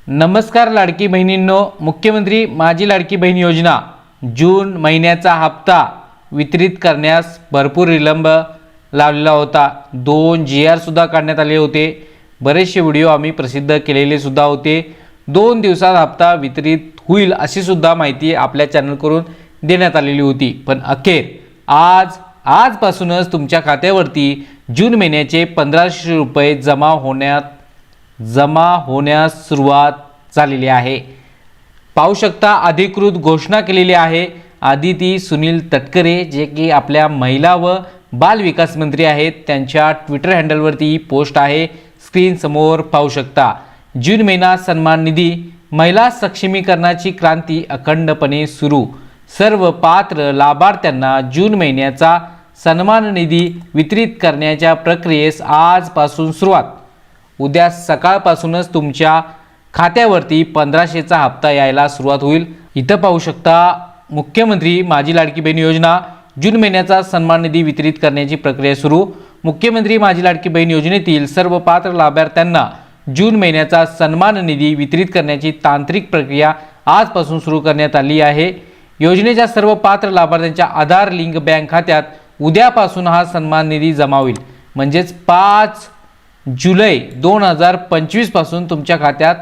नमस्कार लाडकी बहिणींनो, मुख्यमंत्री माझी लाडकी बहीण योजना जून महिन्याचा हप्ता वितरित करण्यास भरपूर विलंब लावलेला होता। 2 GR सुद्धा काढण्यात आले होते। बरेचसे व्हिडिओ आम्ही प्रसिद्ध केलेले सुद्धा होते। 2 दिवसात हप्ता वितरित होईल अशी सुद्धा माहिती आपल्या चॅनल करून देण्यात आलेली होती। पण अखेर आजपासूनच तुमच्या खात्यावरती जून महिन्याचे 1500 रुपये जमा होण्यास सुरुवात झालेली आहे। पाहू शकता अधिकृत घोषणा केलेली आहे। आदिती सुनील तटकरे जे की आपल्या महिला व बाल विकास मंत्री आहेत, त्यांच्या ट्विटर हँडलवरती ही पोस्ट आहे। स्क्रीन समोर पाहू शकता। जून महिना सन्मान निधी, महिला सक्षमीकरणाची क्रांती अखंडपणे सुरू। सर्व पात्र लाभार्थ्यांना जून महिन्याचा सन्मान निधी वितरित करण्याच्या प्रक्रियेस आजपासून सुरुवात। उद्या सकाळपासूनच तुमच्या खात्यावरती 1500चा हप्ता यायला सुरुवात होईल। इथं पाहू शकता मुख्यमंत्री माझी लाडकी बहीण योजना जून महिन्याचा सन्मान निधी वितरित करण्याची प्रक्रिया सुरू। मुख्यमंत्री माझी लाडकी बहीण योजनेतील सर्व पात्र लाभार्थ्यांना जून महिन्याचा सन्मान निधी वितरित करण्याची तांत्रिक प्रक्रिया आजपासून सुरू करण्यात आली आहे। योजनेच्या सर्व पात्र लाभार्थ्यांच्या आधार लिंक बँक खात्यात उद्यापासून हा सन्मान निधी जमा होईल। म्हणजेच 5 जुलै 2025 पासून तुमच्या खात्यात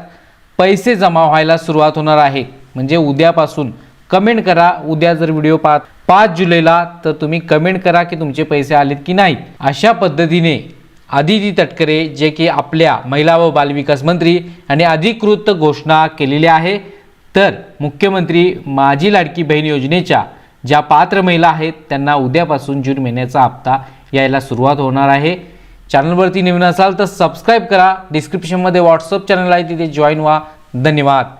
पैसे जमा व्हायला सुरुवात होणार आहे। म्हणजे उद्यापासून कमेंट करा। उद्या जर व्हिडिओ 5 जुलैला तर तुम्ही कमेंट करा की तुमचे पैसे आलेत की नाही। अशा पद्धतीने आदिती तटकरे जे की आपल्या महिला व बालविकास मंत्री आणि अधिकृत घोषणा केलेली आहे। तर मुख्यमंत्री माझी लाडकी बहीण योजनेच्या ज्या पात्र महिला आहेत त्यांना उद्यापासून जून महिन्याचा हप्ता यायला सुरुवात होणार आहे। चॅनलवरती नवीन असाल तर सबस्क्राइब करा। डिस्क्रिप्शनमध्ये व्हॉट्सअप चॅनल आहे, तिथे जॉईन व्हा। धन्यवाद।